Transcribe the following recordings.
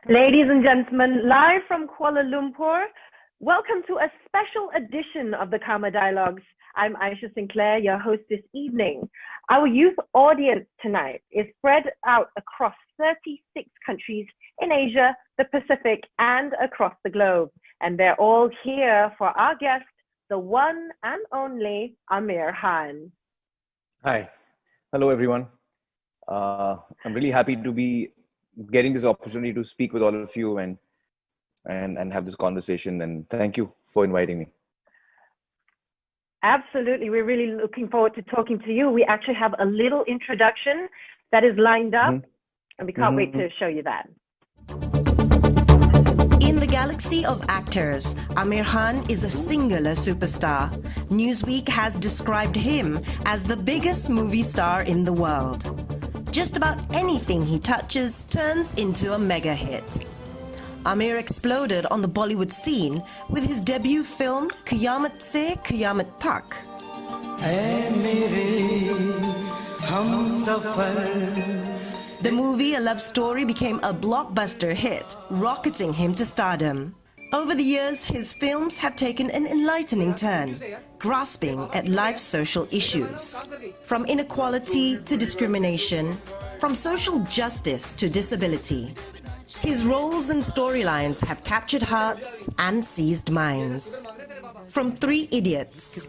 Ladies and gentlemen, live from Kuala Lumpur, welcome to a special edition of the Karma Dialogues. I'm Aisha Sinclair, your host this evening. Our youth audience tonight is spread out across 36 countries in Asia, the Pacific, and across the globe. And they're all here for our guest, the one and only Aamir Khan. Hi. Hello, everyone. I'm really happy to be getting this opportunity to speak with all of you and have this conversation. And thank you for inviting me. Absolutely. We're really looking forward to talking to you. We actually have a little introduction that is lined up, and we can't wait to show you that. In the galaxy of actors, Aamir Khan is a singular superstar. Newsweek has described him as the biggest movie star in the world. Just about anything he touches turns into a mega hit. Aamir exploded on the Bollywood scene with his debut film Qiyamat Se Qiyamat Tak. The movie, a love story, became a blockbuster hit, rocketing him to stardom. Over the years, his films have taken an enlightening turn, grasping at life's social issues. From inequality to discrimination, from social justice to disability. His roles and storylines have captured hearts and seized minds. From Three Idiots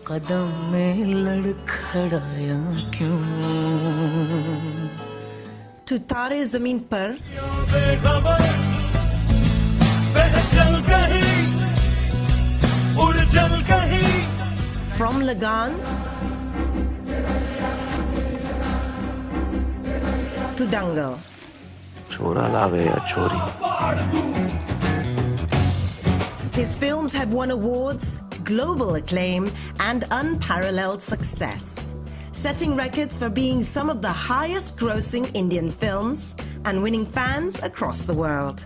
to Tare Zameen Par, from Lagan to Dangal. His films have won awards, global acclaim, and unparalleled success, setting records for being some of the highest-grossing Indian films and winning fans across the world.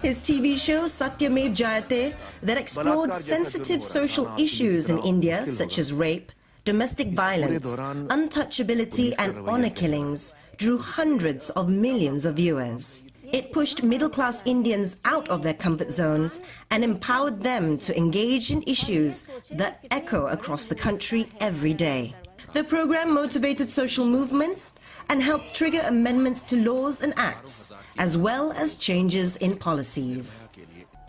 His TV show Satyamev Jayate, that explored sensitive social issues in India such as rape, domestic violence, untouchability and honor killings, drew hundreds of millions of viewers. It pushed middle-class Indians out of their comfort zones and empowered them to engage in issues that echo across the country every day. The program motivated social movements and helped trigger amendments to laws and acts, as well as changes in policies.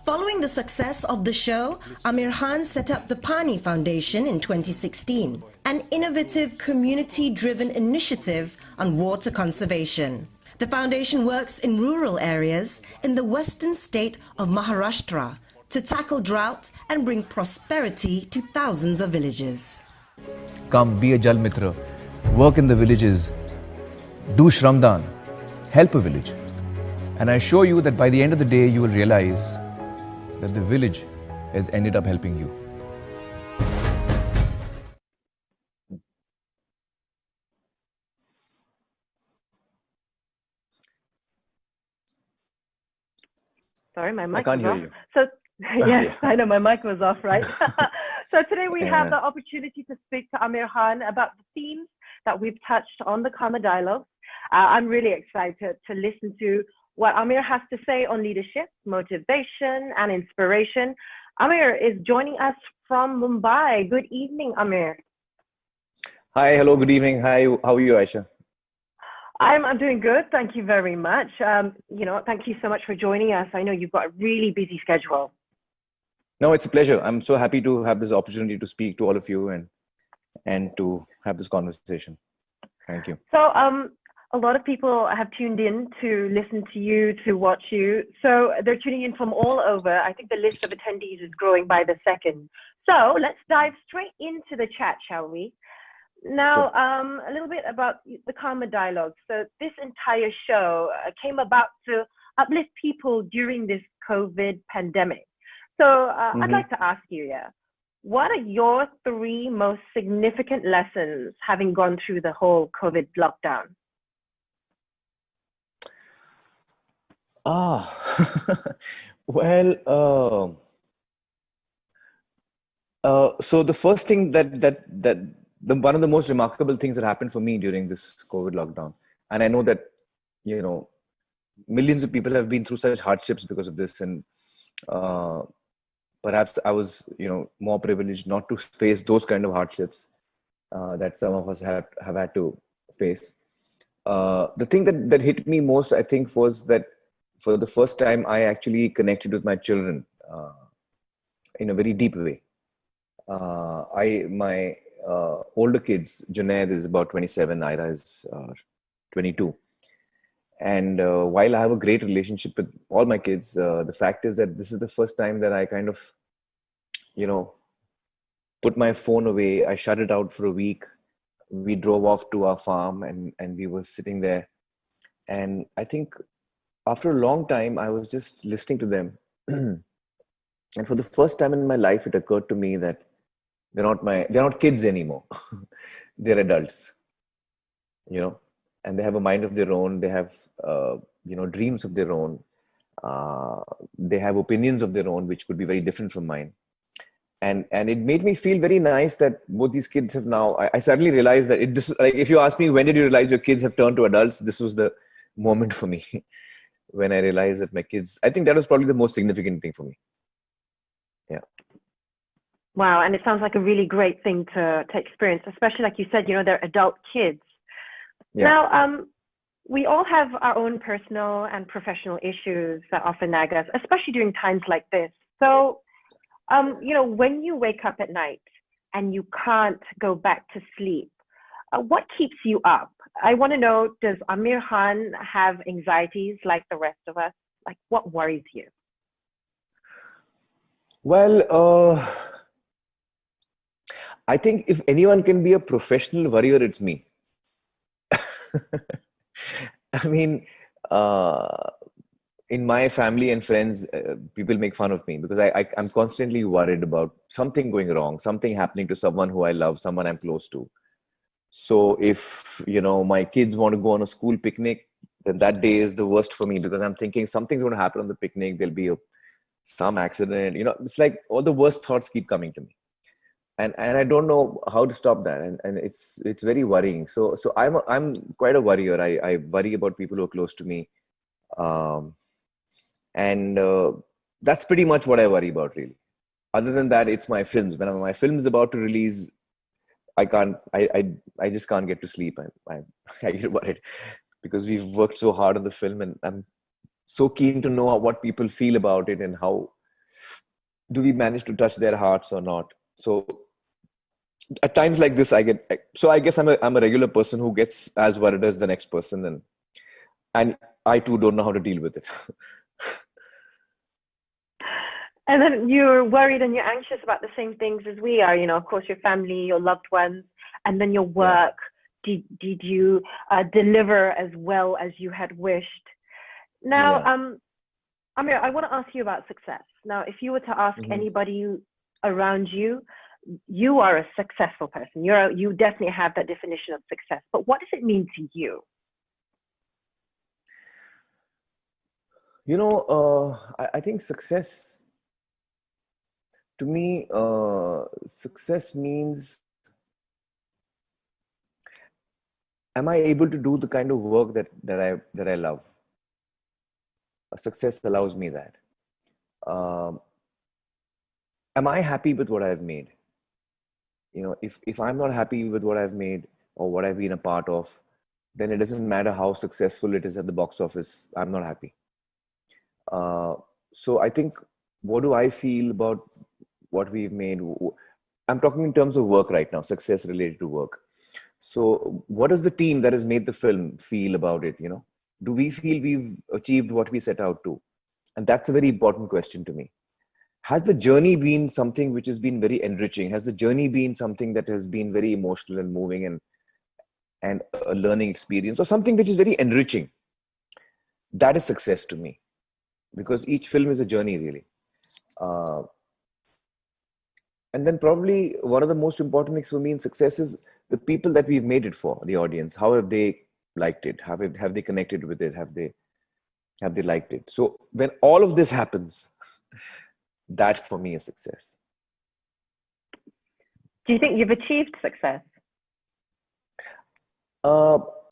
Following the success of the show, Aamir Khan set up the Pani Foundation in 2016, an innovative community-driven initiative on water conservation. The foundation works in rural areas in the western state of Maharashtra to tackle drought and bring prosperity to thousands of villages. Come, be a Jal Mitra, work in the villages, do Shramdan, help a village. And I assure you that by the end of the day, you will realize that the village has ended up helping you. Sorry, my mic I can't was hear off. you. So, yes, I know my mic was off, right? So today we have the opportunity to speak to Aamir Khan about the themes that we've touched on the Karma Dialogues. I'm really excited to listen to what Aamir has to say on leadership, motivation, and inspiration. Aamir is joining us from Mumbai. Good evening, Aamir. Hi, hello, good evening. Hi, how are you, Aisha? I'm doing good. Thank you very much. Thank you so much for joining us. I know you've got a really busy schedule. No, it's a pleasure. I'm so happy to have this opportunity to speak to all of you and to have this conversation. Thank you. So, a lot of people have tuned in to listen to you, to watch you. So they're tuning in from all over. I think the list of attendees is growing by the second. So let's dive straight into the chat, shall we? Now, a little bit about the Karma Dialogue. So this entire show came about to uplift people during this COVID pandemic. So I'd like to ask you, what are your three most significant lessons having gone through the whole COVID lockdown? Well, so the first thing one of the most remarkable things that happened for me during this COVID lockdown, and I know that, millions of people have been through such hardships because of this, and perhaps I was, more privileged not to face those kind of hardships that some of us have had to face. The thing that hit me most, I think, was that for the first time, I actually connected with my children in a very deep way. My older kids, Junaid is about 27, Ira is 22. And while I have a great relationship with all my kids, the fact is that this is the first time that I kind of, put my phone away. I shut it out for a week. We drove off to our farm and we were sitting there. And I think after a long time, I was just listening to them. And for the first time in my life, it occurred to me that they're not kids anymore. They're adults, and they have a mind of their own. They have, dreams of their own. They have opinions of their own, which could be very different from mine. And it made me feel very nice that both these kids have now, I suddenly realized that if you ask me, when did you realize your kids have turned to adults? This was the moment for me when I realized that my kids, I think that was probably the most significant thing for me. Yeah. Wow. And it sounds like a really great thing to experience, especially like you said, they're adult kids. Yeah. Now, we all have our own personal and professional issues that often nag us, especially during times like this. So, when you wake up at night and you can't go back to sleep, what keeps you up? I want to know, does Aamir Khan have anxieties like the rest of us? Like, what worries you? Well, I think if anyone can be a professional worrier, it's me. I mean, in my family and friends, people make fun of me because I'm constantly worried about something going wrong, something happening to someone who I love, someone I'm close to. So if, my kids want to go on a school picnic, then that day is the worst for me because I'm thinking something's going to happen on the picnic. There'll be some accident, it's like all the worst thoughts keep coming to me. And I don't know how to stop that. And it's very worrying. So I'm quite a worrier. I worry about people who are close to me. And that's pretty much what I worry about, really. Other than that, it's my films. When my film is about to release, I just can't get to sleep. I get worried because we've worked so hard on the film, and I'm so keen to know what people feel about it and how do we manage to touch their hearts or not. So at times like this, I guess I'm a regular person who gets as worried as the next person, and I too don't know how to deal with it. And then you're worried and you're anxious about the same things as we are, of course, your family, your loved ones, and then your work. Yeah. Did you deliver as well as you had wished? Now, Aamir, I want to ask you about success. Now, if you were to ask anybody around you, you are a successful person. You definitely have that definition of success. But what does it mean to you? I think success, to me, success means, am I able to do the kind of work that I love? Success allows me that. Am I happy with what I've made? If I'm not happy with what I've made or what I've been a part of, then it doesn't matter how successful it is at the box office. I'm not happy. So I think, what do I feel about what we've made? I'm talking in terms of work right now, success related to work. So what does the team that has made the film feel about it? Do we feel we've achieved what we set out to? And that's a very important question to me. Has the journey been something which has been very enriching? Has the journey been something that has been very emotional and moving and a learning experience, or something which is very enriching? That is success to me, because each film is a journey, really. And then probably one of the most important things for me in success is the people that we've made it for, the audience. How have they liked it? Have they connected with it? Have they liked it? So when all of this happens, that for me is success. Do you think you've achieved success?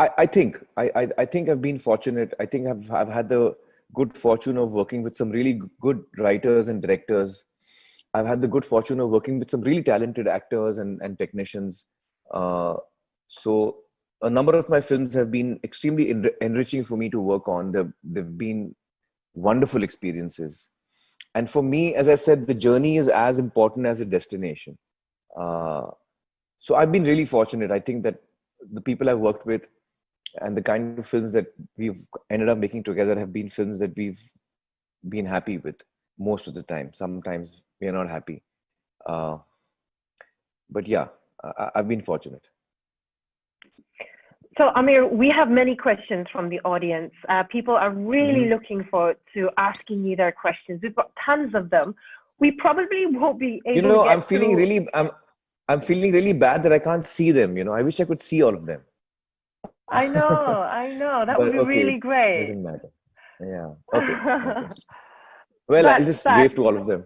I think I've been fortunate. I think I've had the good fortune of working with some really good writers and directors. I've had the good fortune of working with some really talented actors and technicians. Uh, so a number of my films have been extremely enriching for me to work on. They've been wonderful experiences. And for me, as I said, the journey is as important as the destination. Uh, so I've been really fortunate. I think that the people I've worked with and the kind of films that we've ended up making together have been films that we've been happy with most of the time. Sometimes we are not happy. Uh, but yeah, I've been fortunate. So, Aamir, we have many questions from the audience. People are really looking forward to asking you their questions. We've got tons of them. We probably won't be able to get I'm feeling through... I'm feeling really bad that I can't see them. I wish I could see all of them. I know. That would be really great. Doesn't matter. Yeah. Okay. Well, I'll just wave to all of them.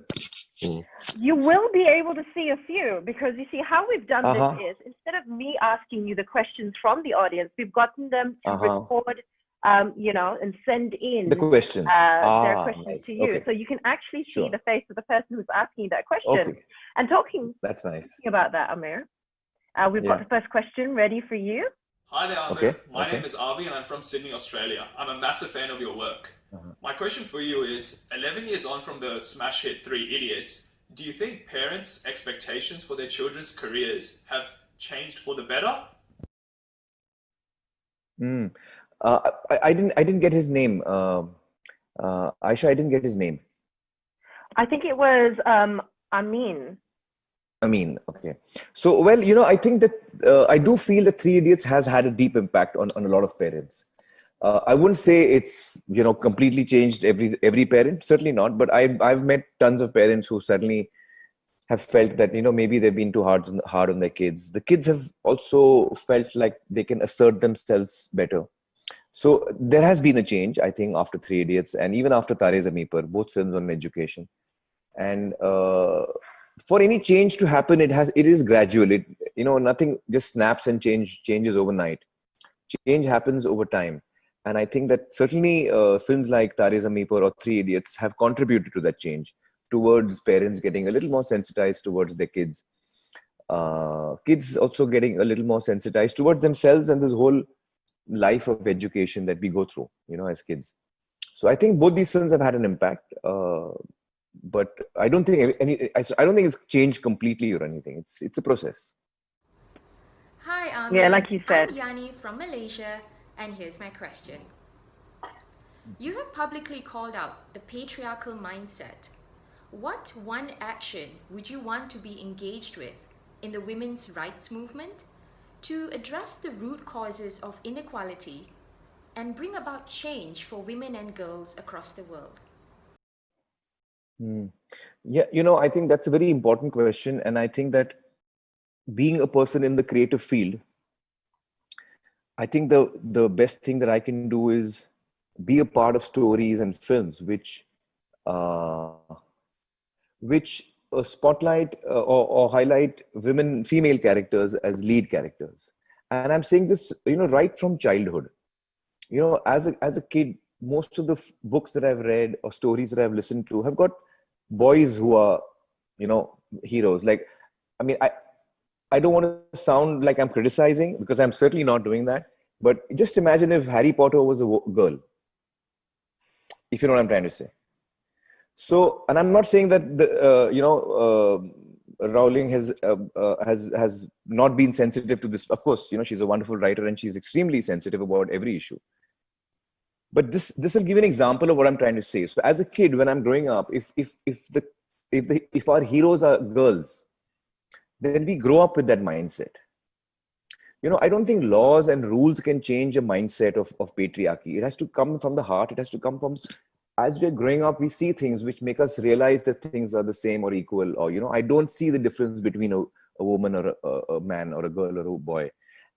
You will be able to see a few, because you see how we've done this is, instead of me asking you the questions from the audience, we've gotten them to record, and send in the questions. Their questions to you. Okay. So you can actually see the face of the person who's asking that question. Okay. And talking about that, Aamir, we've got the first question ready for you. Hi there, Aamir. My name is Avi and I'm from Sydney, Australia. I'm a massive fan of your work. My question for you is, 11 years on from the smash hit 3 Idiots, do you think parents' expectations for their children's careers have changed for the better? I didn't get his name. Aisha, I didn't get his name. I think it was Amin. Okay. So, well, I think that I do feel that 3 Idiots has had a deep impact on a lot of parents. I wouldn't say it's, completely changed every parent, certainly not. But I've met tons of parents who certainly have felt that, maybe they've been too hard on their kids. The kids have also felt like they can assert themselves better. So there has been a change, I think, after 3 Idiots and even after Tare Zameen Par, both films on education. And for any change to happen, it is gradual. Nothing just snaps and changes overnight. Change happens over time. And I think that certainly films like Tare Zameen Par or 3 Idiots have contributed to that change towards parents getting a little more sensitized towards their kids. Kids also getting a little more sensitized towards themselves and this whole life of education that we go through, as kids. So I think both these films have had an impact. But I don't think it's changed completely or anything. It's a process. Hi, Aamir. Yeah, like you said. I'm Yani from Malaysia, and here's my question. You have publicly called out the patriarchal mindset. What one action would you want to be engaged with in the women's rights movement to address the root causes of inequality and bring about change for women and girls across the world? Yeah, I think that's a very important question. And I think that being a person in the creative field, I think the best thing that I can do is be a part of stories and films which spotlight or highlight female characters as lead characters. And I'm saying this, right from childhood. As a kid, most of the books that I've read or stories that I've listened to have got boys who are, heroes. Like, I don't want to sound like I'm criticizing, because I'm certainly not doing that. But just imagine if Harry Potter was a girl, if you know what I'm trying to say. So, and I'm not saying that Rowling has not been sensitive to this. Of course, she's a wonderful writer and she's extremely sensitive about every issue. But this will give an example of what I'm trying to say. So, as a kid, when I'm growing up, if our heroes are girls, then we grow up with that mindset. I don't think laws and rules can change a mindset of patriarchy. It has to come from the heart. It has to come from, as we're growing up, we see things which make us realize that things are the same or equal. Or, I don't see the difference between a woman or a man or a girl or a boy.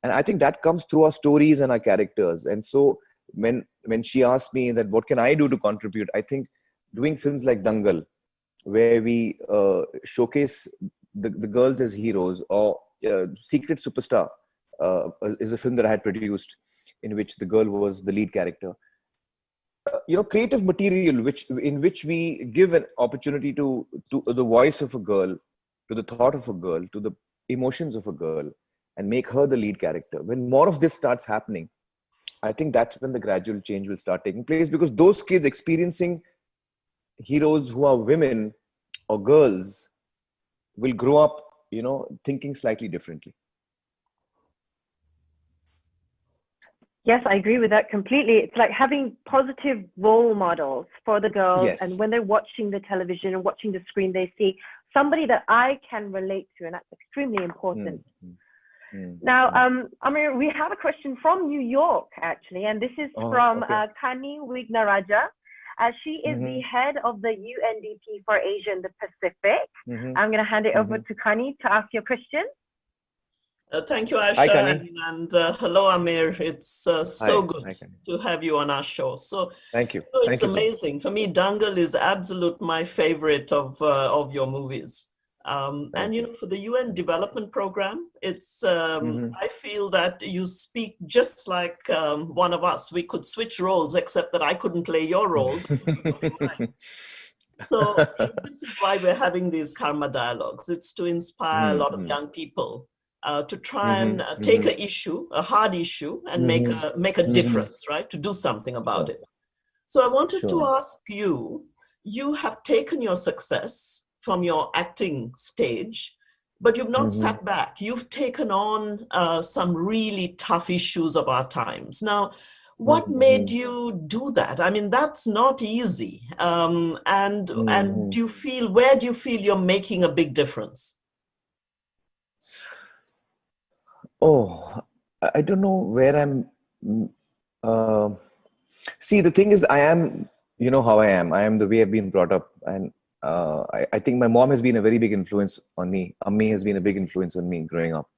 And I think that comes through our stories and our characters. And so when she asked me that, what can I do to contribute? I think doing films like Dangal, where we showcase the girls as heroes, or Secret Superstar, is a film that I had produced. in which the girl was the lead character. Creative material in which we give an opportunity to the voice of a girl, to the thought of a girl, to the emotions of a girl, and make her the lead character. When more of this starts happening, I think that's when the gradual change will start taking place, because those kids experiencing heroes who are women or girls will grow up, thinking slightly differently. Yes, I agree with that completely. It's like having positive role models for the girls. Yes. And when they're watching the television and watching the screen, they see somebody that I can relate to. And that's extremely important. Now, Aamir, we have a question from New York, actually. And this is from Kani Wignaraja. She is the head of the UNDP for Asia and the Pacific. I'm going to hand it over to Kani to ask your question. Thank you, Aisha. Hi, and hello, Aamir. It's so good to have you on our show. So thank you. It's amazing. For me, Dangal is absolute my favorite of your movies. For the UN Development Program, it's I feel that you speak just like one of us. We could switch roles, except that I couldn't play your role. So this is why we're having these karma dialogues. It's to inspire a lot of young people to try and take an issue, a hard issue, and make a difference, right? To do something about it. So I wanted to ask you, you have taken your success from your acting stage, but you've not sat back. You've taken on some really tough issues of our times. Now, what made you do that? I mean, that's not easy. And where do you feel you're making a big difference? Oh, I don't know where I'm. See, the thing is, I am, how I am. I am the way I've been brought up. And I think my mom has been a very big influence on me. Ammi has been a big influence on me growing up.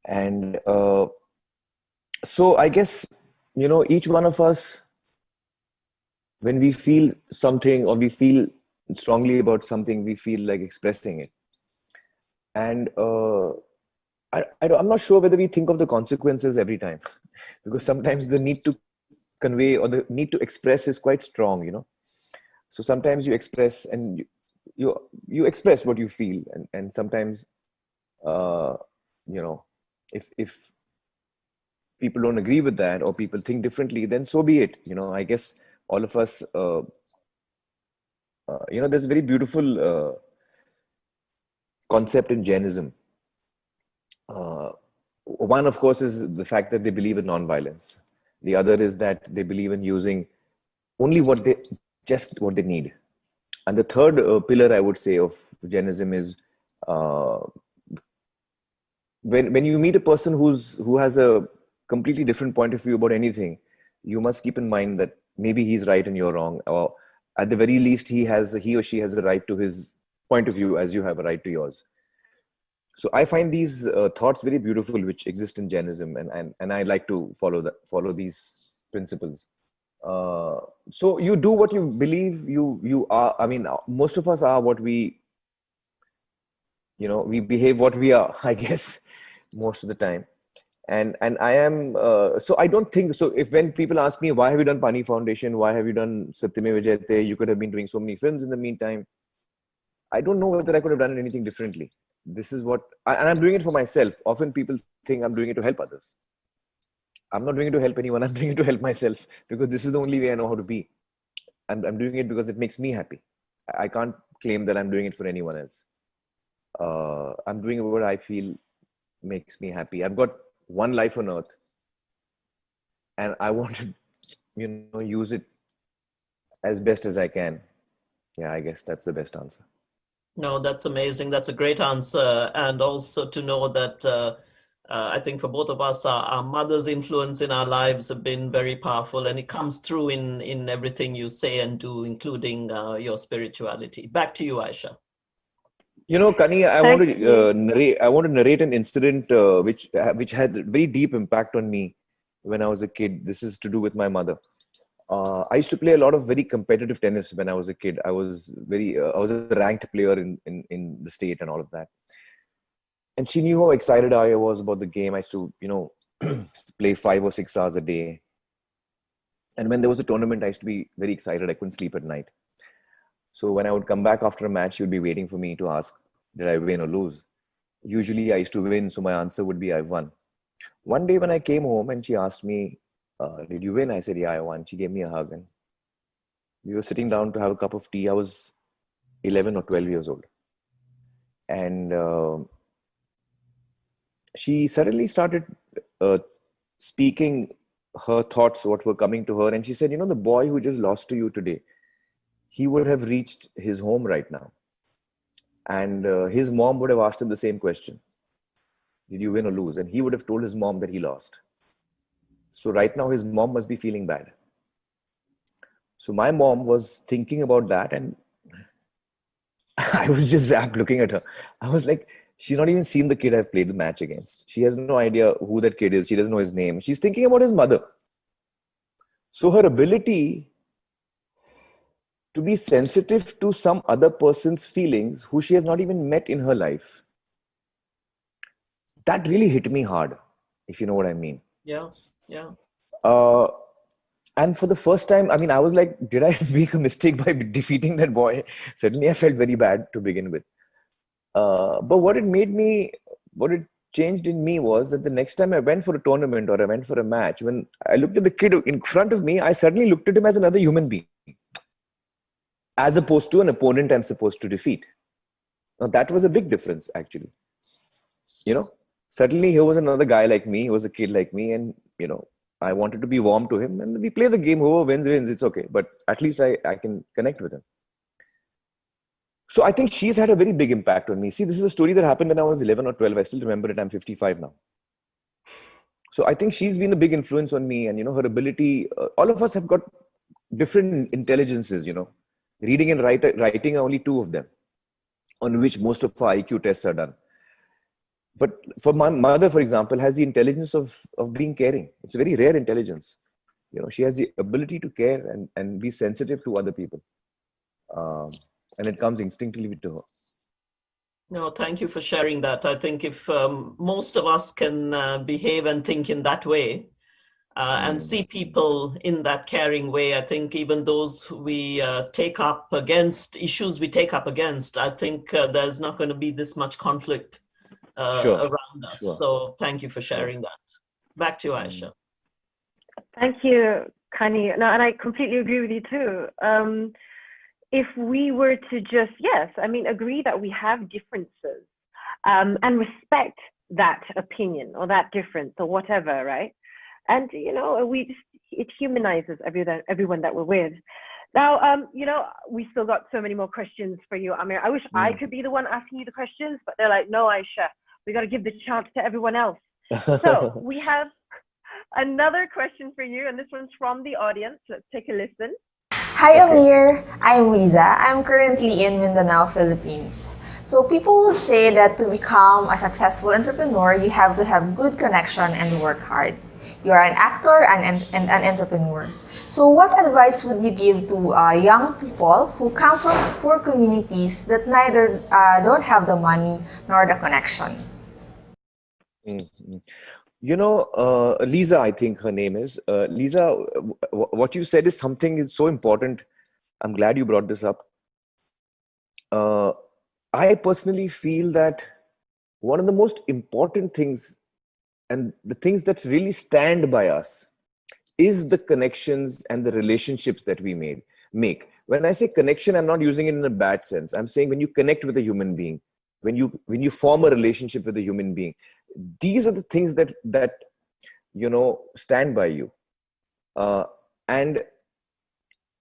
And so I guess, each one of us, when we feel something or we feel strongly about something, we feel like expressing it. And I'm not sure whether we think of the consequences every time, because sometimes the need to convey or the need to express is quite strong, So sometimes you express and you express what you feel, and sometimes, if people don't agree with that or people think differently, then so be it. I guess all of us, there's a very beautiful concept in Jainism. One, of course, is the fact that they believe in non-violence. The other is that they believe in using only what they need. And the third pillar, I would say, of Jainism is when you meet a person who has a completely different point of view about anything, you must keep in mind that maybe he's right and you're wrong, or at the very least he or she has a right to his point of view as you have a right to yours. So I find these thoughts very beautiful, which exist in Jainism, and I like to follow these principles. So you do what you believe you are. I mean, most of us are what we behave what we are, I guess, most of the time. And I am, so I don't think, so when people ask me, why have you done Pani Foundation? Why have you done Satyameva Jayate? You could have been doing so many films in the meantime. I don't know whether I could have done anything differently. This is and I'm doing it for myself. Often people think I'm doing it to help others. I'm not doing it to help anyone. I'm doing it to help myself, because this is the only way I know how to be. And I'm doing it because it makes me happy. I can't claim that I'm doing it for anyone else. I'm doing what I feel makes me happy. I've got one life on earth, and I want to, use it as best as I can. Yeah, I guess that's the best answer. No, that's amazing. That's a great answer. And also to know that I think for both of us, our mother's influence in our lives have been very powerful, and it comes through in everything you say and do, including your spirituality. Back to you, Aisha. Kani, I want to narrate an incident which had a very deep impact on me when I was a kid. This is to do with my mother. I used to play a lot of very competitive tennis when I was a kid. I was a ranked player in the state and all of that. And she knew how excited I was about the game. I used to, play 5 or 6 hours a day. And when there was a tournament, I used to be very excited. I couldn't sleep at night. So when I would come back after a match, she would be waiting for me to ask, did I win or lose? Usually I used to win, so my answer would be, I won. One day when I came home and she asked me, did you win? I said, yeah, I won. She gave me a hug and we were sitting down to have a cup of tea. I was 11 or 12 years old. And she suddenly started speaking her thoughts, what were coming to her. And she said, you know, the boy who just lost to you today, he would have reached his home right now. And his mom would have asked him the same question. Did you win or lose? And he would have told his mom that he lost. So right now his mom must be feeling bad. So my mom was thinking about that and I was just zapped looking at her. I was like, she's not even seen the kid I've played the match against. She has no idea who that kid is. She doesn't know his name. She's thinking about his mother. So her ability to be sensitive to some other person's feelings who she has not even met in her life, that really hit me hard, if you know what I mean. Yeah. And for the first time, I mean, I was like, did I make a mistake by defeating that boy? Suddenly I felt very bad to begin with. But what it changed in me was that the next time I went for a tournament or I went for a match, when I looked at the kid in front of me, I suddenly looked at him as another human being, as opposed to an opponent I'm supposed to defeat. Now that was a big difference, actually. You know, suddenly here was another guy like me, he was a kid like me, and, you know, I wanted to be warm to him, and we play the game. Whoever wins, wins. It's okay. But at least I can connect with him. So I think she's had a very big impact on me. See, this is a story that happened when I was 11 or 12. I still remember it. I'm 55 now. So I think she's been a big influence on me. And, you know, her ability, all of us have got different intelligences, you know. Reading and writing are only two of them, on which most of our IQ tests are done. But for my mother, for example, has the intelligence of being caring. It's a very rare intelligence. You know, she has the ability to care and be sensitive to other people. And it comes instinctively to her. No, thank you for sharing that. I think if most of us can behave and think in that way and see people in that caring way, I think even those we take up against, issues we take up against, I think there's not going to be this much conflict around us. Sure. So thank you for sharing that. Back to you, Aisha. Thank you, Kani. No, and I completely agree with you too. If we were to just, agree that we have differences and respect that opinion or that difference or whatever, right? And, you know, it humanizes everyone that we're with. Now, you know, we still got so many more questions for you, Aamir. I wish I could be the one asking you the questions, but they're like, no, Aisha, we got to give the chance to everyone else. So we have another question for you, and this one's from the audience. Let's take a listen. Hi, Aamir. I'm Riza. I'm currently in Mindanao, Philippines. So people will say that to become a successful entrepreneur, you have to have good connection and work hard. You are an actor and an entrepreneur. So what advice would you give to young people who come from poor communities that neither don't have the money nor the connection? Mm-hmm. You know, Lisa, I think her name is. Lisa, what you said is something is so important. I'm glad you brought this up. I personally feel that one of the most important things and the things that really stand by us is the connections and the relationships that we make. When I say connection, I'm not using it in a bad sense. I'm saying when you connect with a human being, when you form a relationship with a human being, these are the things that you know stand by you. And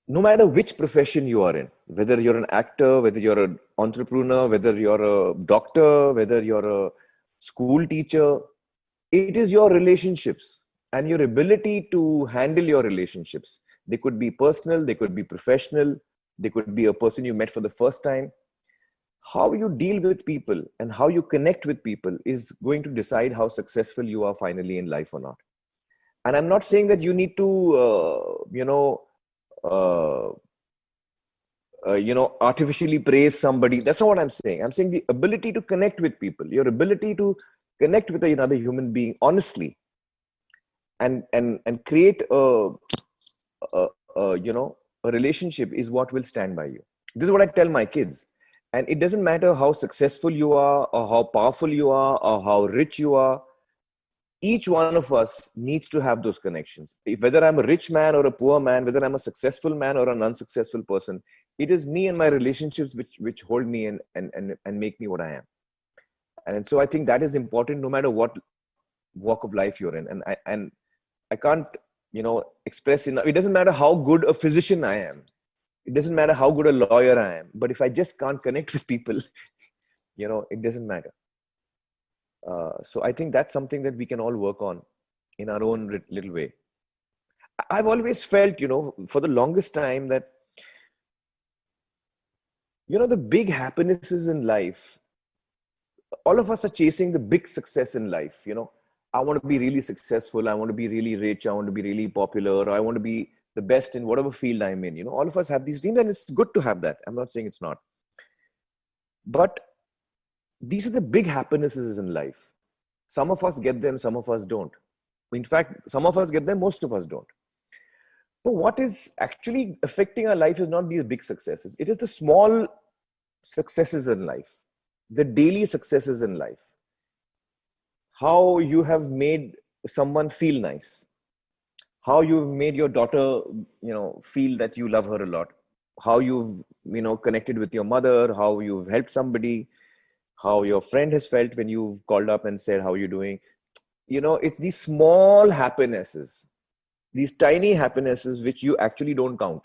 no matter which profession you are in, whether you're an actor, whether you're an entrepreneur, whether you're a doctor, whether you're a school teacher, it is your relationships and your ability to handle your relationships. They could be personal, they could be professional, they could be a person you met for the first time. How you deal with people and how you connect with people is going to decide how successful you are finally in life or not. And I'm not saying that you need to, artificially praise somebody. That's not what I'm saying. I'm saying the ability to connect with people, your ability to connect with another human being honestly, and create a relationship is what will stand by you. This is what I tell my kids. And it doesn't matter how successful you are, or how powerful you are, or how rich you are. Each one of us needs to have those connections. Whether I'm a rich man or a poor man, whether I'm a successful man or an unsuccessful person, it is me and my relationships which hold me and make me what I am. And so I think that is important no matter what walk of life you're in. And I can't, express enough. It doesn't matter how good a physician I am. It doesn't matter how good a lawyer I am. But if I just can't connect with people, it doesn't matter. So I think that's something that we can all work on in our own little way. I've always felt, for the longest time that, the big happinesses in life, all of us are chasing the big success in life. I want to be really successful. I want to be really rich. I want to be really popular. Or I want to be the best in whatever field I'm in. All of us have these dreams, and it's good to have that. I'm not saying it's not. But these are the big happinesses in life. Some of us get them, some of us don't. In fact, some of us get them, most of us don't. But what is actually affecting our life is not these big successes. It is the small successes in life, the daily successes in life. How you have made someone feel nice. How you've made your daughter, feel that you love her a lot. How you've, connected with your mother, how you've helped somebody, how your friend has felt when you've called up and said, how are you doing? It's these small happinesses, these tiny happinesses, which you actually don't count.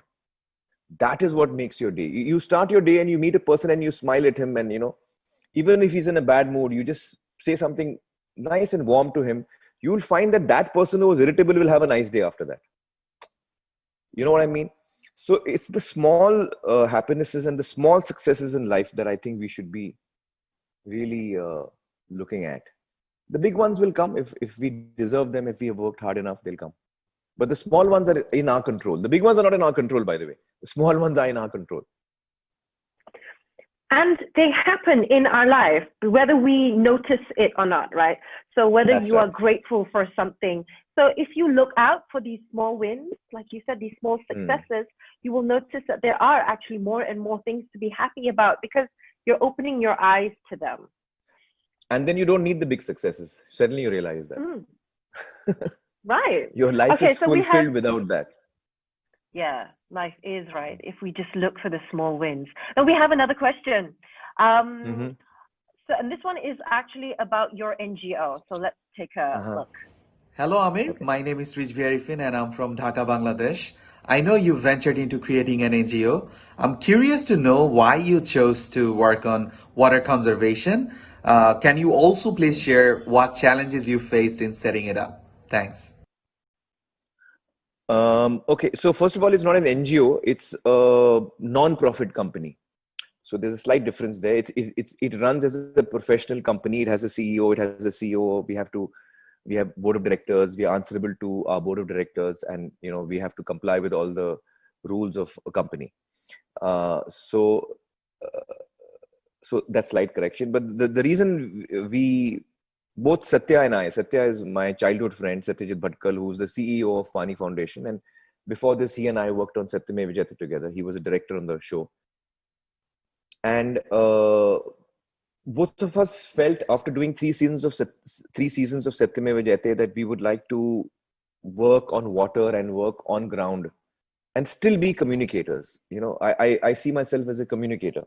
That is what makes your day. You start your day and you meet a person and you smile at him, and, even if he's in a bad mood, you just say something nice and warm to him. You'll find that person who was irritable will have a nice day after that. You know what I mean? So it's the small happinesses and the small successes in life that I think we should be really looking at. The big ones will come if we deserve them. If we have worked hard enough, they'll come. But the small ones are in our control. The big ones are not in our control, by the way. The small ones are in our control. And they happen in our life, whether we notice it or not, right? So whether That's you right. are grateful for something. So if you look out for these small wins, like you said, these small successes, you will notice that there are actually more and more things to be happy about because you're opening your eyes to them. And then you don't need the big successes. Suddenly you realize that. Right. Your life is fulfilled without that. Yeah, life is right if we just look for the small wins. And we have another question. So, and this one is actually about your NGO. So let's take a look. Hello, Aamir. Okay. My name is Rijvi Arifin and I'm from Dhaka, Bangladesh. I know you ventured into creating an NGO. I'm curious to know why you chose to work on water conservation. Can you also please share what challenges you faced in setting it up? Thanks. Okay, so first of all, it's not an NGO, it's a non-profit company. So there's a slight difference there. It runs as a professional company. It has a CEO, it has a CEO. We have board of directors. We are answerable to our board of directors, and we have to comply with all the rules of a company. So that's slight correction. But the reason both Satya and Satya is my childhood friend, Satyajit Bhatkal, who's the CEO of Pani Foundation. And before this, he and I worked on Satyameva Jayate together. He was a director on the show. And both of us felt after doing 3 seasons of Satyameva Jayate that we would like to work on water and work on ground and still be communicators. I see myself as a communicator.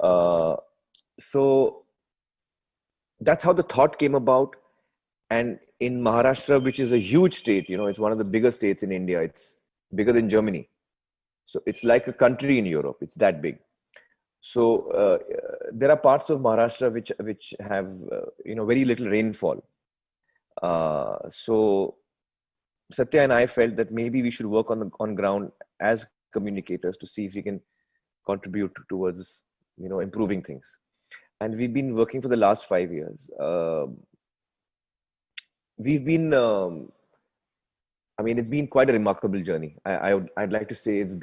So that's how the thought came about. And in Maharashtra, which is a huge state, it's one of the biggest states in India. It's bigger than Germany. So it's like a country in Europe. It's that big. So there are parts of Maharashtra which have very little rainfall. So Satya and I felt that maybe we should work on ground as communicators to see if we can contribute towards improving things. And we've been working for the last 5 years. We've been, it's been quite a remarkable journey. I'd like to say it's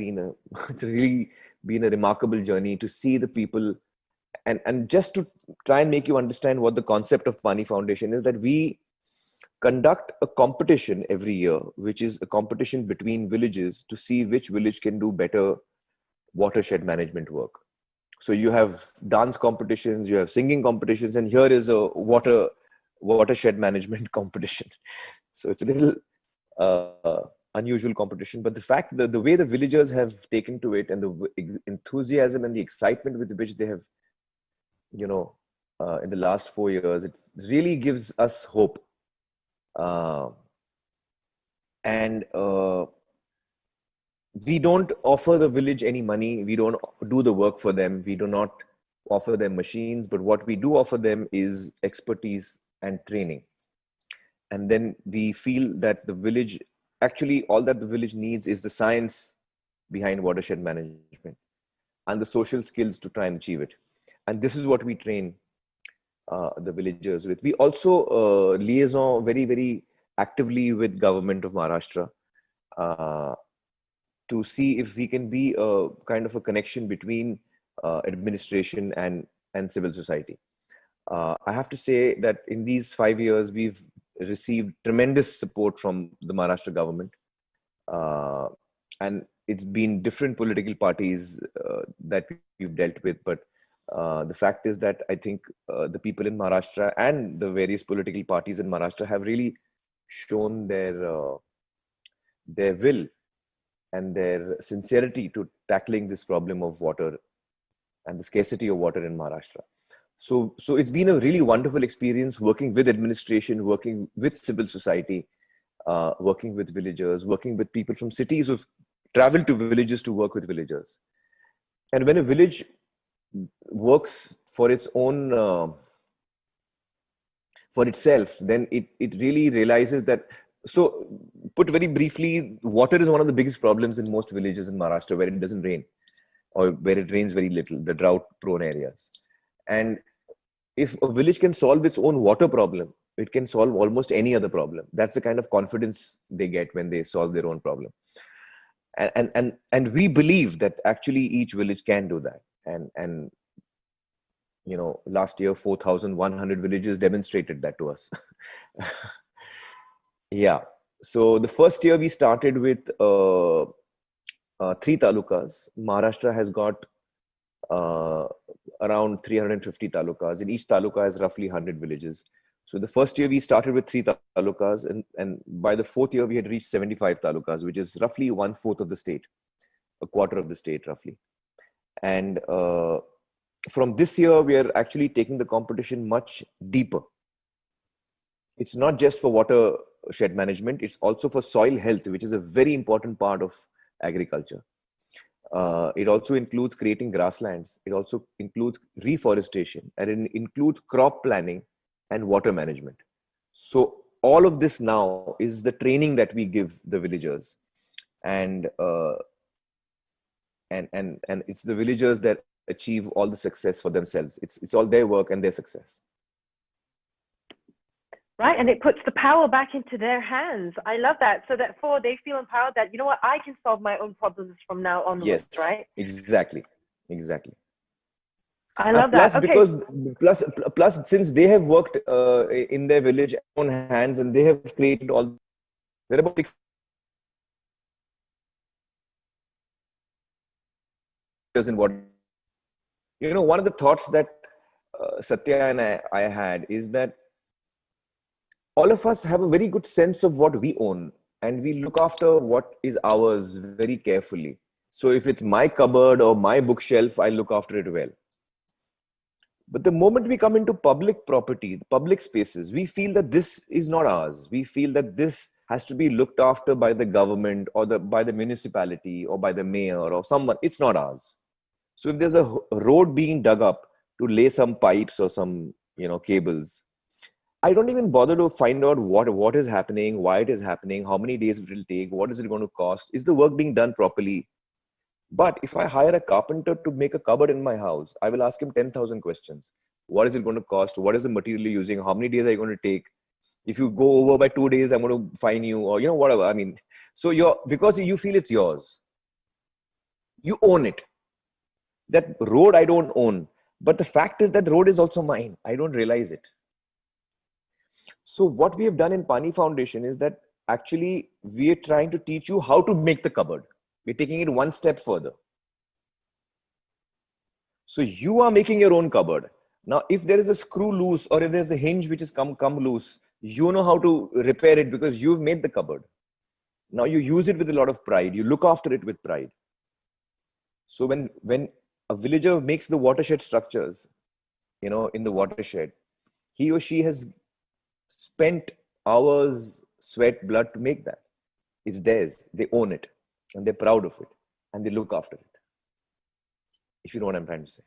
really been a remarkable journey to see the people, and just to try and make you understand what the concept of Pani Foundation is, that we conduct a competition every year, which is a competition between villages to see which village can do better watershed management work. So you have dance competitions, you have singing competitions, and here is a watershed management competition. So it's a little unusual competition, but the fact that the way the villagers have taken to it and the enthusiasm and the excitement with which they have, in the last 4 years, it really gives us hope. And we don't offer the village any money. We don't do the work for them. We do not offer them machines, but what we do offer them is expertise and training. And then we feel that the village, actually all that the village needs is the science behind watershed management and the social skills to try and achieve it. And this is what we train the villagers with. We also liaison very, very actively with government of Maharashtra to see if we can be a kind of a connection between administration and civil society. I have to say that in these 5 years, we've received tremendous support from the Maharashtra government. And it's been different political parties that we've dealt with. But the fact is that I think the people in Maharashtra and the various political parties in Maharashtra have really shown their will and their sincerity to tackling this problem of water and the scarcity of water in Maharashtra. So it's been a really wonderful experience working with administration, working with civil society, working with villagers, working with people from cities who've traveled to villages to work with villagers. And when a village works for its own, for itself, then it really realizes that. So put very briefly, water is one of the biggest problems in most villages in Maharashtra where it doesn't rain or where it rains very little, the drought prone areas. And if a village can solve its own water problem, it can solve almost any other problem. That's the kind of confidence they get when they solve their own problem. And we believe that actually each village can do that. And last year, 4,100 villages demonstrated that to us. Yeah. So the first year we started with 3 talukas. Maharashtra has got around 350 talukas. In each taluka has roughly 100 villages. So the first year we started with 3 talukas, and by the 4th year we had reached 75 talukas, which is roughly 1/4 of the state, a quarter of the state roughly. And from this year we are actually taking the competition much deeper. It's not just for watershed management, it's also for soil health, which is a very important part of agriculture. It also includes creating grasslands. It also includes reforestation, and it includes crop planning and water management. So all of this now is the training that we give the villagers, and it's the villagers that achieve all the success for themselves. It's all their work and their success. Right, and it puts the power back into their hands. I love that. So that they feel empowered that, I can solve my own problems from now onwards, yes, right? Exactly. I love plus, that. Okay. Because plus, since they have worked in their village own hands, and they have created all. There are about 6 years in what. One of the thoughts that Satya and I had is that all of us have a very good sense of what we own, and we look after what is ours very carefully. So if it's my cupboard or my bookshelf, I look after it well. But the moment we come into public property, public spaces, we feel that this is not ours. We feel that this has to be looked after by the government or by the municipality or by the mayor or someone. It's not ours. So if there's a road being dug up to lay some pipes or some cables, I don't even bother to find out what is happening, why it is happening, how many days it will take, what is it going to cost, is the work being done properly? But if I hire a carpenter to make a cupboard in my house, I will ask him 10,000 questions. What is it going to cost? What is the material you're using? How many days are you going to take? If you go over by 2 days, I'm going to fine you, or whatever. I mean, so because you feel it's yours. You own it. That road I don't own. But the fact is that road is also mine. I don't realize it. So what we have done in Pani Foundation is that actually we are trying to teach you how to make the cupboard. We're taking it one step further. So you are making your own cupboard. Now, if there is a screw loose or if there's a hinge which has come loose, you know how to repair it because you've made the cupboard. Now you use it with a lot of pride. You look after it with pride. So when a villager makes the watershed structures, in the watershed, he or she has spent hours, sweat, blood to make that. It's theirs. They own it and they're proud of it and they look after it. If you know what I'm trying to say.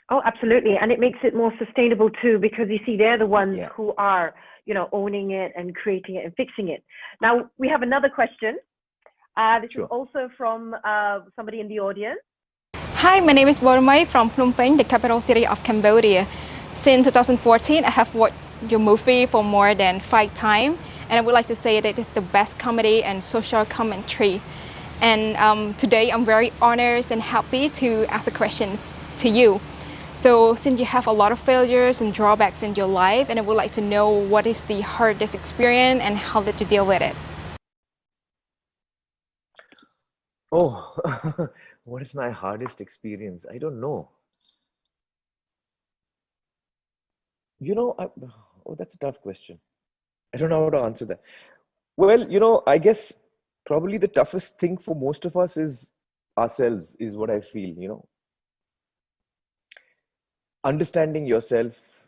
Oh, absolutely. And it makes it more sustainable too, because you see, they're the ones who are, owning it and creating it and fixing it. Now, we have another question. This is also from somebody in the audience. Hi, my name is Bormai from Phnom Penh, the capital city of Cambodia. Since 2014, I have watched your movie for more than 5 times, and I would like to say that it is the best comedy and social commentary. And today I'm very honored and happy to ask a question to you. So since you have a lot of failures and drawbacks in your life, and I would like to know what is the hardest experience and how did you deal with it? Oh, what is my hardest experience? I don't know. That's a tough question. I don't know how to answer that. Well, I guess probably the toughest thing for most of us is ourselves, is what I feel, Understanding yourself,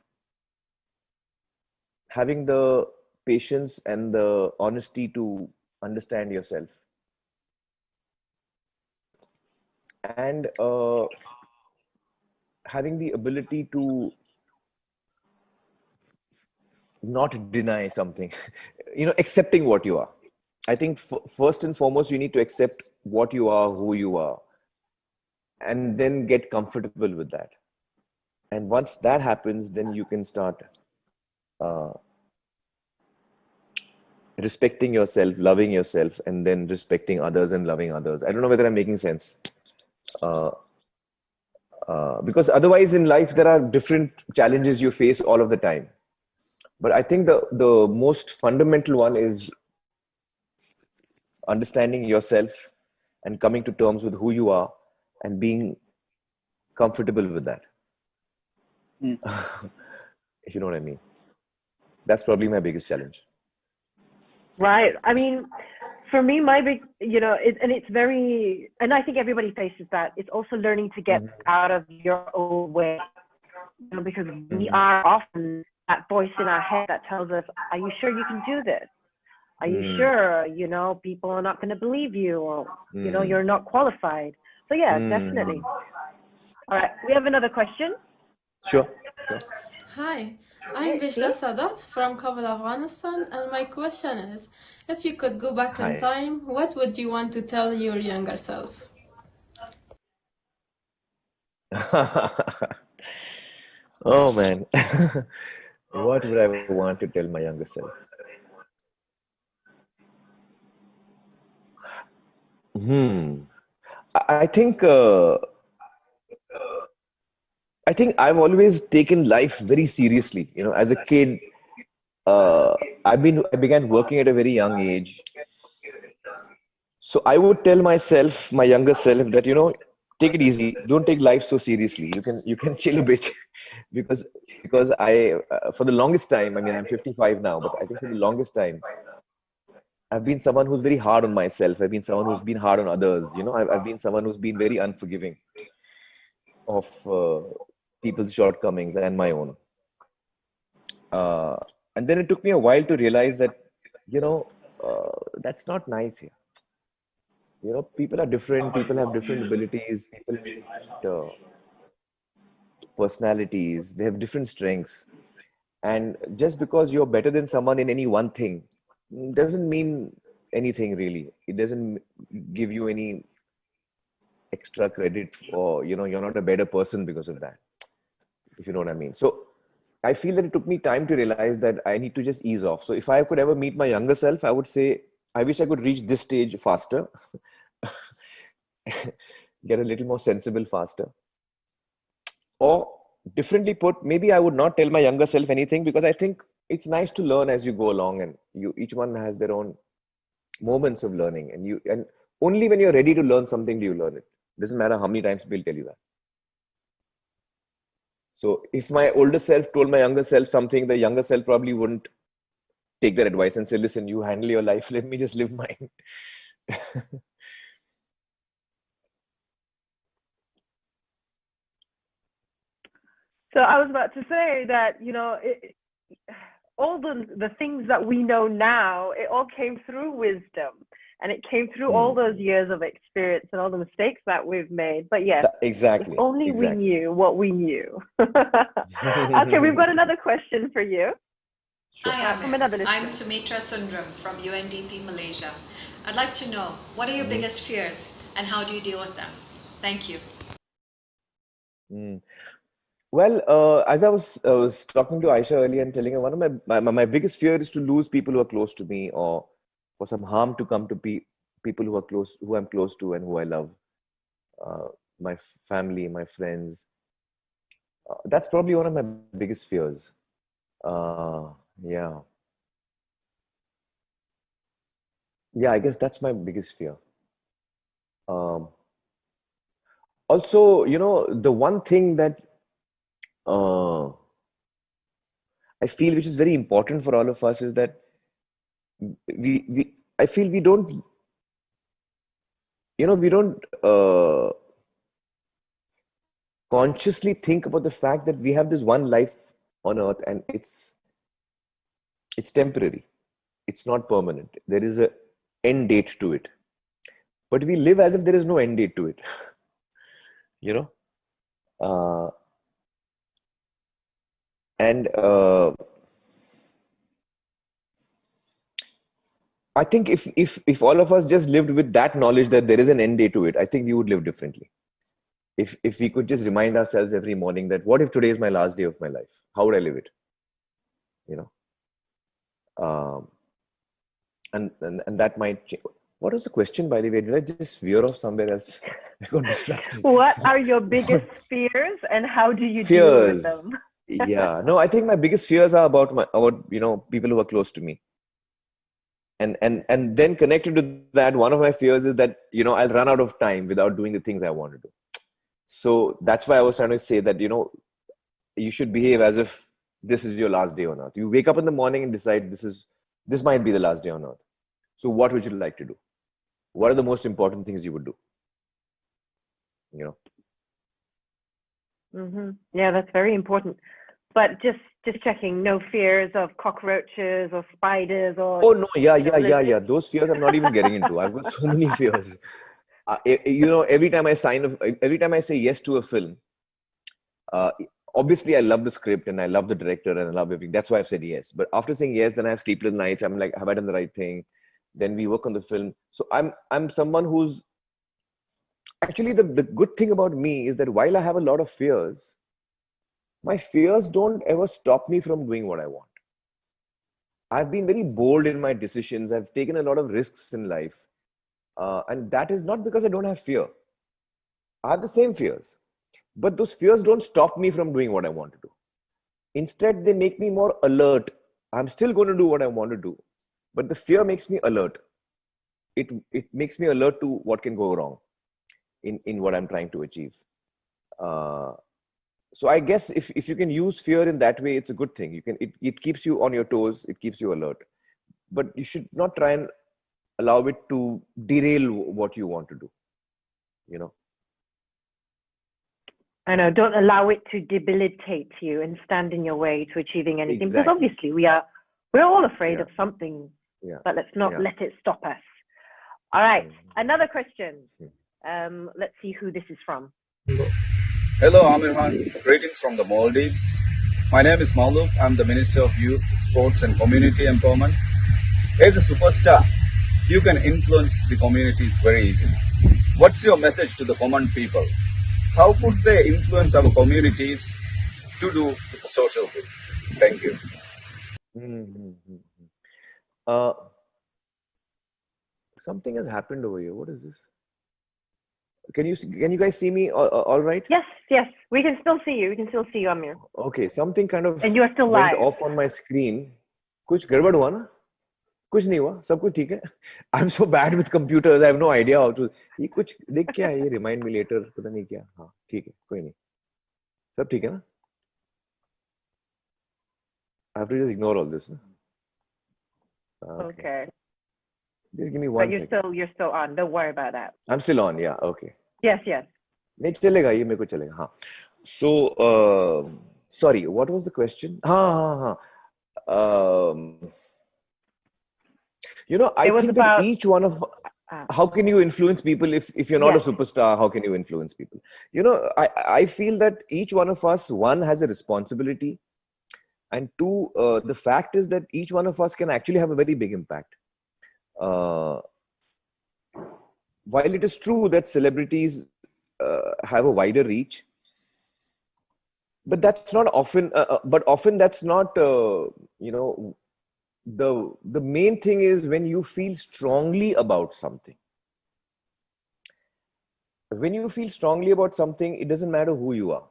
having the patience and the honesty to understand yourself. And having the ability to not deny something, accepting what you are. I think first and foremost, you need to accept what you are, who you are, and then get comfortable with that. And once that happens, then you can start respecting yourself, loving yourself, and then respecting others and loving others. I don't know whether I'm making sense. Because otherwise in life, there are different challenges you face all of the time. But I think the most fundamental one is understanding yourself and coming to terms with who you are and being comfortable with that. If you know what I mean. That's probably my biggest challenge. Right. I mean, for me, my big, and I think everybody faces that. It's also learning to get out of your own way, because we are often that voice in our head that tells us, are you sure you can do this? Are you sure, people are not going to believe you, or, you're not qualified. So yeah, definitely. All right. We have another question. Sure. Hi, I'm Vishla Sadat from Kabul, Afghanistan, and my question is, if you could go back in time, what would you want to tell your younger self? Oh man, what would I want to tell my younger self? I think I've always taken life very seriously. As a kid, I began working at a very young age. So I would tell myself, my younger self, that take it easy. Don't take life so seriously. You can chill a bit, because I for the longest time, I'm 55 now, but I think for the longest time, I've been someone who's very hard on myself. I've been someone who's been hard on others. I've been someone who's been very unforgiving of people's shortcomings and my own. And then it took me a while to realize that, that's not nice here. People are different. People have different abilities. People have different personalities. They have different strengths. And just because you're better than someone in any one thing doesn't mean anything really. It doesn't give you any extra credit, or, you're not a better person because of that, if you know what I mean. So I feel that it took me time to realize that I need to just ease off. So if I could ever meet my younger self, I would say, I wish I could reach this stage faster, get a little more sensible faster. Or differently put, maybe I would not tell my younger self anything, because I think it's nice to learn as you go along, and each one has their own moments of learning, and only when you're ready to learn something do you learn it. Doesn't matter how many times people tell you that. So if my older self told my younger self something, the younger self probably wouldn't take that advice and say, listen, you handle your life, let me just live mine. So I was about to say that, you know, all the things that we know now, it all came through wisdom, and it came through all those years of experience and all the mistakes that we've made. But yes, exactly. if only we knew what we knew. Okay, we've got another question for you. Sure. Hi, From another listener. I'm Sumitra Sundram from UNDP, Malaysia. I'd like to know, what are your biggest fears and how do you deal with them? Thank you. Well, as I was talking to Aisha earlier and telling her, one of my biggest fear is to lose people who are close to me, or for some harm to come to people who I'm close to and who I love. My family, my friends. That's probably one of my biggest fears. Yeah, I guess that's my biggest fear. Also, you know, the one thing that I feel which is very important for all of us is that I feel we don't consciously think about the fact that we have this one life on earth, and it's temporary. It's not permanent. There is an end date to it. But we live as if there is no end date to it. You know? I think if all of us just lived with that knowledge that there is an end date to it, I think we would live differently. If we could just remind ourselves every morning that what if today is my last day of my life? How would I live it? You know? And that might change. What was the question, by the way? Did I just veer off somewhere else? I got distracted. What are your biggest fears and how do you deal with them? Yeah, no, I think my biggest fears are about you know, people who are close to me. And then connected to that, one of my fears is that, you know, I'll run out of time without doing the things I want to do. So that's why I was trying to say that, you know, you should behave as if this is your last day on earth. You wake up in the morning and decide this might be the last day on earth. So what would you like to do? What are the most important things you would do? You know? Yeah, that's very important. But just checking, no fears of cockroaches or spiders or... Oh, no, yeah. Those fears I'm not even getting into. I've got so many fears. You know, every time I say yes to a film, obviously I love the script and I love the director and I love everything. That's why I've said yes. But after saying yes, then I have sleepless nights. I'm like, have I done the right thing? Then we work on the film. So I'm someone who's... Actually, the good thing about me is that while I have a lot of fears, my fears don't ever stop me from doing what I want. I've been very bold in my decisions. I've taken a lot of risks in life. And that is not because I don't have fear. I have the same fears. But those fears don't stop me from doing what I want to do. Instead, they make me more alert. I'm still going to do what I want to do. But the fear makes me alert. It makes me alert to what can go wrong in what I'm trying to achieve. So I guess if you can use fear in that way, it's a good thing. It keeps you on your toes. It keeps you alert. But you should not try and allow it to derail what you want to do. You know? I know. Don't allow it to debilitate you and stand in your way to achieving anything. Exactly. Because obviously we're all afraid of something. Yeah. But let's not let it stop us. All right. Another question. Let's see who this is from. Hello, Aamir Khan. Greetings from the Maldives. My name is Maluk. I'm the Minister of Youth, Sports and Community Empowerment. As a superstar, you can influence the communities very easily. What's your message to the common people? How could they influence our communities to do social good? Thank you. Something has happened over here. What is this? Can you guys see me all right? Yes. We can still see you. We can still see you, Aamir. Okay, something kind of and you are still went live. off on my screen. कुछ गड़बड़ हुआ ना? कुछ नहीं हुआ, सब कुछ ठीक है. I'm so bad with computers, I have no idea how to. ये कुछ देख क्या है ये, remind me later, पता नहीं क्या. हाँ ठीक है, कोई नहीं, सब ठीक है ना? I have to just ignore all this. Okay. Just give me one second. But you're still on. Don't worry about that. I'm still on. Yeah. Okay. Yes. Yes. नहीं चलेगा ये, मेरे को चलेगा. हाँ. So sorry, what was the question? हाँ. You know, I think that each one of how can you influence people if you're not a superstar? How can you influence people? You know, I feel that each one of us, one, has a responsibility, and two, the fact is that each one of us can actually have a very big impact. While it is true that celebrities have a wider reach, but that's not often. But often that's not. You know, the main thing is when you feel strongly about something. When you feel strongly about something, it doesn't matter who you are.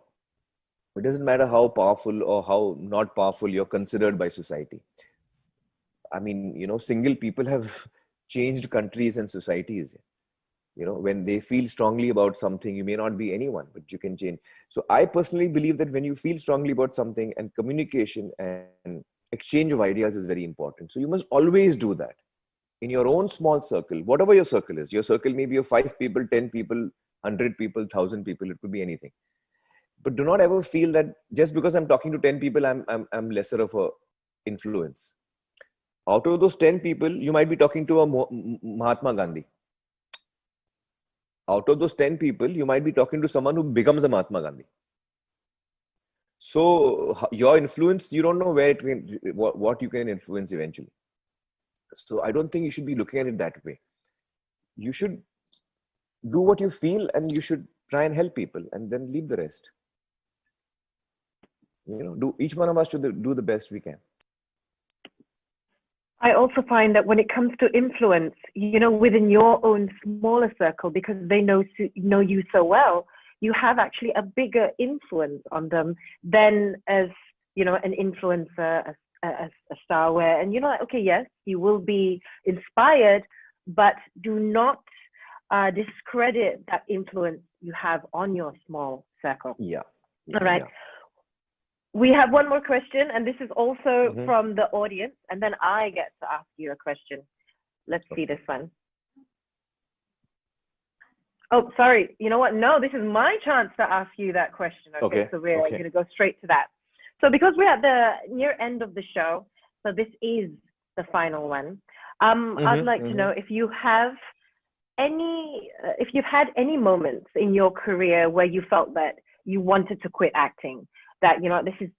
It doesn't matter how powerful or how not powerful you're considered by society. I mean, you know, single people have changed countries and societies. You know, when they feel strongly about something, you may not be anyone, but you can change. So I personally believe that when you feel strongly about something, and communication and exchange of ideas is very important. So you must always do that in your own small circle, whatever your circle is. Your circle may be of 5 people, 10 people, 100 people, 1,000 people. It could be anything. But do not ever feel that just because I'm talking to 10 people, I'm lesser of a influence. Out of those 10 people, you might be talking to a Mahatma Gandhi. Out of those 10 people, you might be talking to someone who becomes a Mahatma Gandhi. So your influence, you don't know where it can, what you can influence eventually. So I don't think you should be looking at it that way. You should do what you feel, and you should try and help people, and then leave the rest. You know, each one of us should do the best we can. I also find that when it comes to influence, you know, within your own smaller circle, because they know you so well, you have actually a bigger influence on them than as, you know, an influencer, a star where, and you know, okay, yes, you will be inspired, but do not discredit that influence you have on your small circle. Yeah. All right. Yeah. We have one more question, and this is also from the audience, and then I get to ask you a question. Let's see this one. Oh, sorry. You know what? No, this is my chance to ask you that question. Okay. So we're going to go straight to that. So because we're at the near end of the show, so this is the final one. I'd like to know if you have if you've had any moments in your career where you felt that you wanted to quit acting, that, you know, this is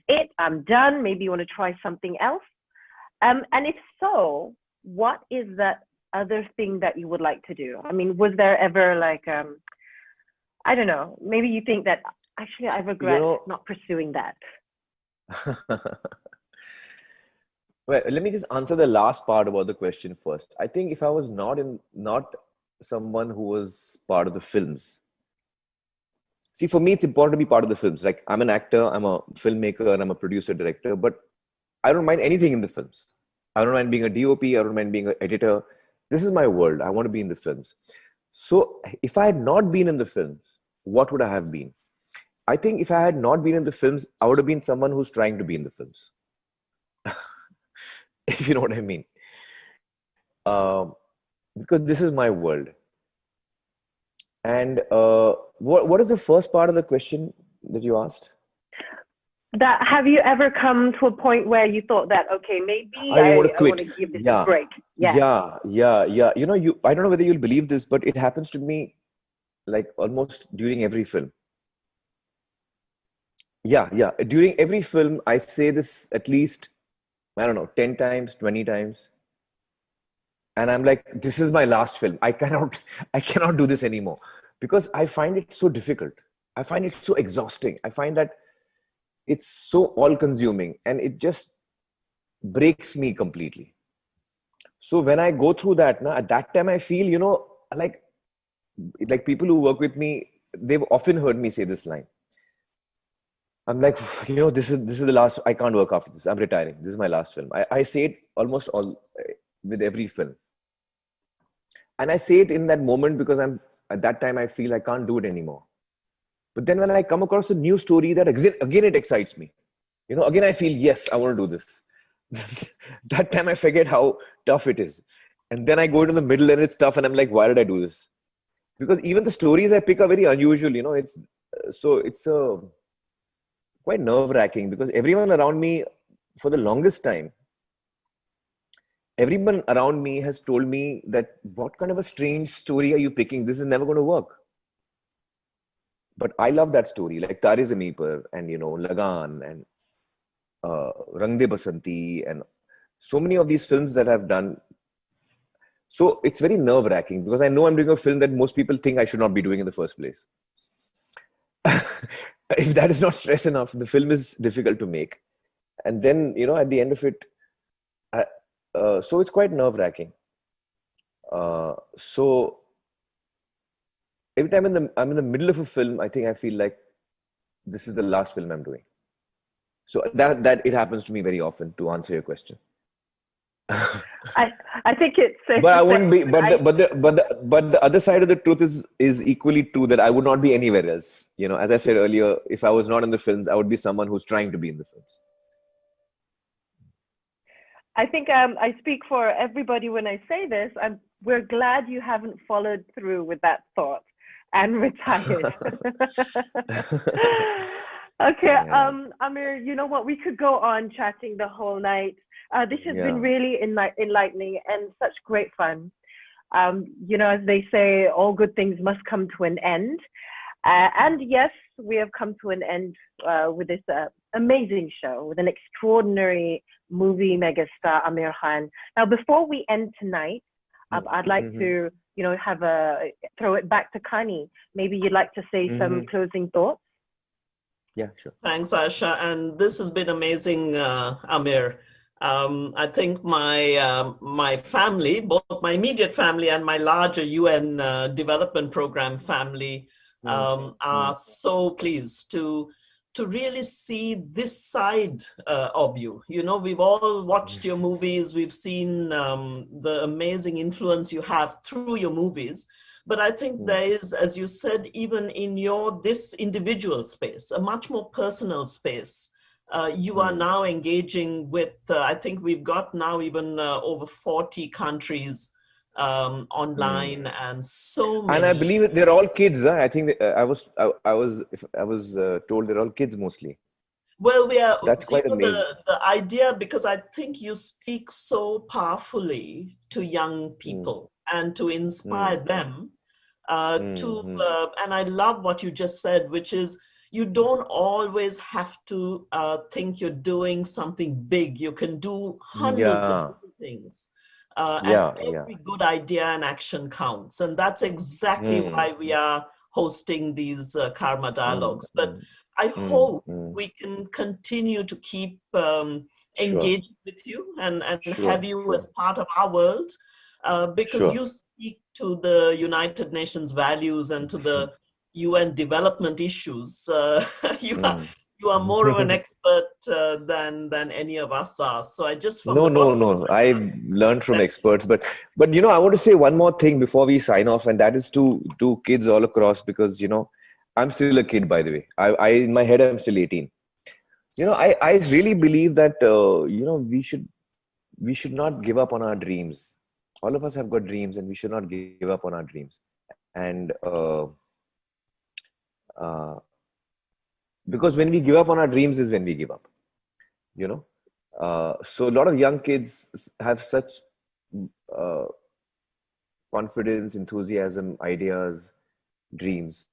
it, I'm done, maybe you want to try something else. And if so, what is that other thing that you would like to do? I mean, was there ever like, I don't know, maybe you think that actually I regret not pursuing that? Well, let me just answer the last part about the question first. I think if I was not someone who was part of the films, see, for me, it's important to be part of the films. Like, I'm an actor, I'm a filmmaker, and I'm a producer, director, but I don't mind anything in the films. I don't mind being a DOP, I don't mind being an editor. This is my world. I want to be in the films. So if I had not been in the films, what would I have been? I think if I had not been in the films, I would have been someone who's trying to be in the films. If you know what I mean. Because this is my world. And what is the first part of the question that you asked? That have you ever come to a point where you thought that, okay, maybe I want to give this a break? Yeah. You know, I don't know whether you'll believe this, but it happens to me like almost during every film. Yeah. During every film, I say this at least, I don't know, 10 times, 20 times. And I'm like, this is my last film. I cannot do this anymore, because I find it so difficult. I find it so exhausting. I find that it's so all-consuming, and it just breaks me completely. So when I go through that, at that time I feel, you know, like people who work with me, they've often heard me say this line. I'm like, this is the last. I can't work after this. I'm retiring. This is my last film. I say it almost all with every film, and I say it in that moment because at that time I feel I can't do it anymore. But then when I come across a new story that again it excites me. Again I feel yes, I want to do this. That time I forget how tough it is, and then I go into the middle and it's tough, and I'm like, why did I do this? Because even the stories I pick are very unusual. It's quite nerve-wracking because everyone around me, for the longest time, everyone around me has told me that what kind of a strange story are you picking? This is never going to work. But I love that story, like Tare Zameen Par and Lagan and Rang De Basanti and so many of these films that I've done. So it's very nerve-wracking because I know I'm doing a film that most people think I should not be doing in the first place. If that is not stress enough, the film is difficult to make. And then, at the end of it, so it's quite nerve-wracking. So every time I'm in the middle of a film, I think I feel like this is the last film I'm doing. So that it happens to me very often, to answer your question. I think it's safe But to I wouldn't say, be. But the other side of the truth is equally true, that I would not be anywhere else. As I said earlier, if I was not in the films, I would be someone who's trying to be in the films. I think I speak for everybody when I say this. We're glad you haven't followed through with that thought and retired. Okay, Aamir, you know what? We could go on chatting the whole night. This has been really enlightening and such great fun. As they say, all good things must come to an end. And yes, we have come to an end with this amazing show with an extraordinary movie megastar, Aamir Khan. Now, before we end tonight, I'd like to, throw it back to Kani. Maybe you'd like to say some closing thoughts. Yeah, sure. Thanks, Asha. And this has been amazing, Aamir. I think my family, both my immediate family and my larger UN development program family, are so pleased to really see this side of you. We've all watched your movies. We've seen the amazing influence you have through your movies. But I think there is, as you said, even in this individual space, a much more personal space. You are now engaging with, I think we've got now even over 40 countries online and so many. And I believe they're all kids. Huh? I think I was told they're all kids mostly. Well, That's quite amazing. The idea, because I think you speak so powerfully to young people and to inspire them and I love what you just said, which is you don't always have to think you're doing something big. You can do hundreds of things. And every good idea and action counts. And that's exactly why we are hosting these Karma Dialogues. But I hope we can continue to keep engaged with you and have you as part of our world, because you speak to the United Nations values and to the UN development issues. You are more of an expert than any of us are. So I just no. I've learned from experts, but I want to say one more thing before we sign off, and that is to kids all across, because I'm still a kid, by the way. I in my head I'm still 18. I really believe that we should not give up on our dreams. All of us have got dreams, and we should not give up on our dreams. And because when we give up on our dreams is when we give up, so a lot of young kids have such confidence, enthusiasm, ideas, dreams,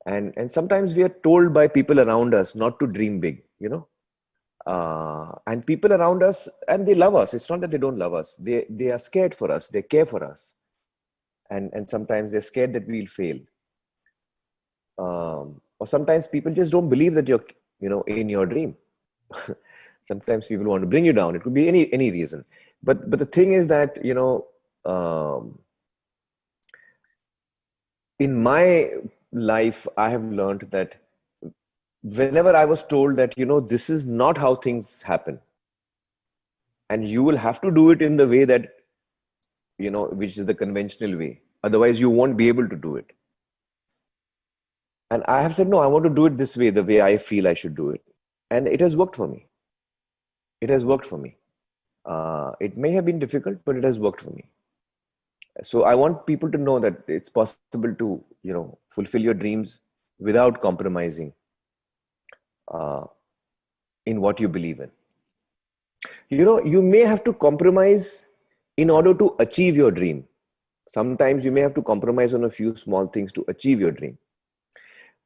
and sometimes we are told by people around us not to dream big, and people around us, and they love us. It's not that they don't love us. They are scared for us. They care for us, and sometimes they're scared that we'll fail. Or sometimes people just don't believe that you're, in your dream. Sometimes people want to bring you down. It could be any reason. But the thing is that, in my life, I have learned that whenever I was told that, this is not how things happen, and you will have to do it in the way that, which is the conventional way. Otherwise, you won't be able to do it. And I have said, no, I want to do it this way, the way I feel I should do it. And it has worked for me. It has worked for me. It may have been difficult, but it has worked for me. So I want people to know that it's possible to, fulfill your dreams without compromising in what you believe in. You may have to compromise in order to achieve your dream. Sometimes you may have to compromise on a few small things to achieve your dream.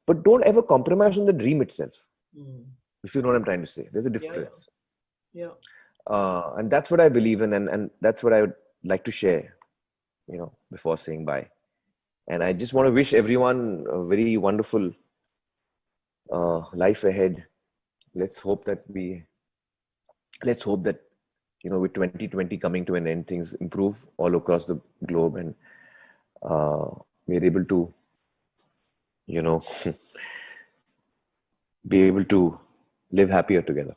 But don't ever compromise on the dream itself. If you know what I'm trying to say. There's a difference. Yeah. And that's what I believe in, and that's what I would like to share, before saying bye. And I just want to wish everyone a very wonderful life ahead. Let's hope that with 2020 coming to an end, things improve all across the globe, and we're able to, be able to live happier together.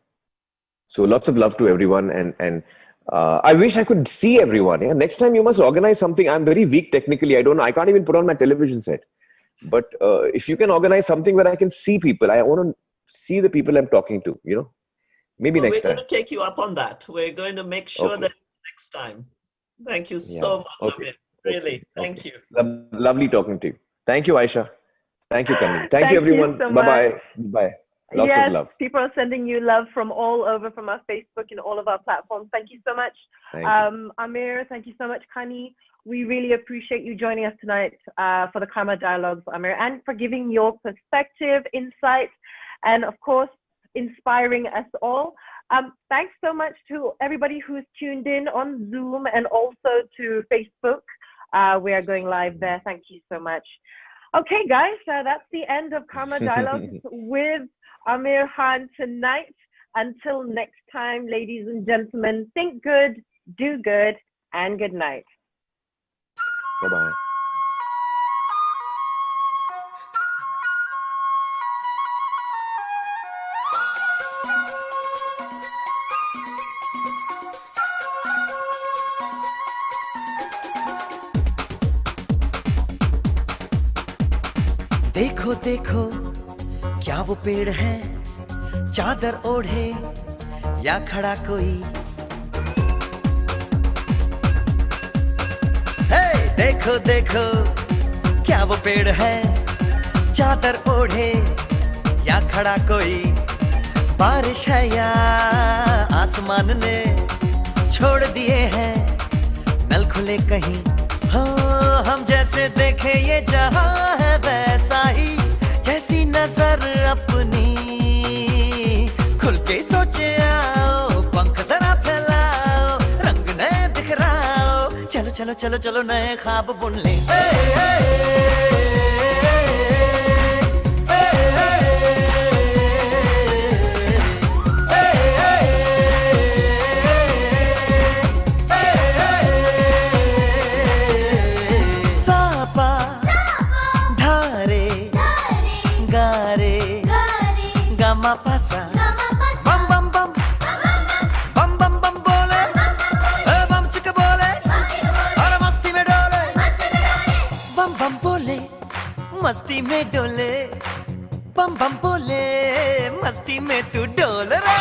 So lots of love to everyone, and I wish I could see everyone. Yeah? Next time you must organize something. I'm very weak technically. I don't know. I can't even put on my television set. But if you can organize something where I can see people, I want to see the people I'm talking to, Maybe next time. We're going to take you up on that. We're going to make sure that next time. Thank you so much, Aamir. Really. Thank you. Lovely talking to you. Thank you, Aisha. Thank you, Kamini. Thank you, everyone. So Bye-bye. Bye. Lots of love. People are sending you love from all over, from our Facebook and all of our platforms. Thank you so much. Thank you. Aamir, thank you so much, Kani. We really appreciate you joining us tonight for the Karma Dialogues, Aamir, and for giving your perspective, insight, and of course, inspiring us all. Thanks so much to everybody who's tuned in on Zoom and also to Facebook. We are going live there. Thank you so much. Okay, guys, that's the end of Karma Dialogues with Aamir Khan tonight. Until next time, ladies and gentlemen, think good, do good, and good night. Bye-bye. देखो देखो क्या वो पेड़ है, चादर ओढ़े या खड़ा कोई। हे देखो देखो क्या वो पेड़ है, चादर ओढ़े या खड़ा कोई। बारिश है या आसमान ने छोड़ दिए हैं नल खुले कहीं। हो हम जैसे देखें ये जहां है वैसा ही, जैसी नजर अपनी खुल के सोचे आओ, पंख जरा फैलाओ, रंग नए बिखराओ। चलो चलो चलो चलो नए ख्वाब बुन ले। मस्ती में डोले, बम बम बोले, मस्ती में तू डोल रे।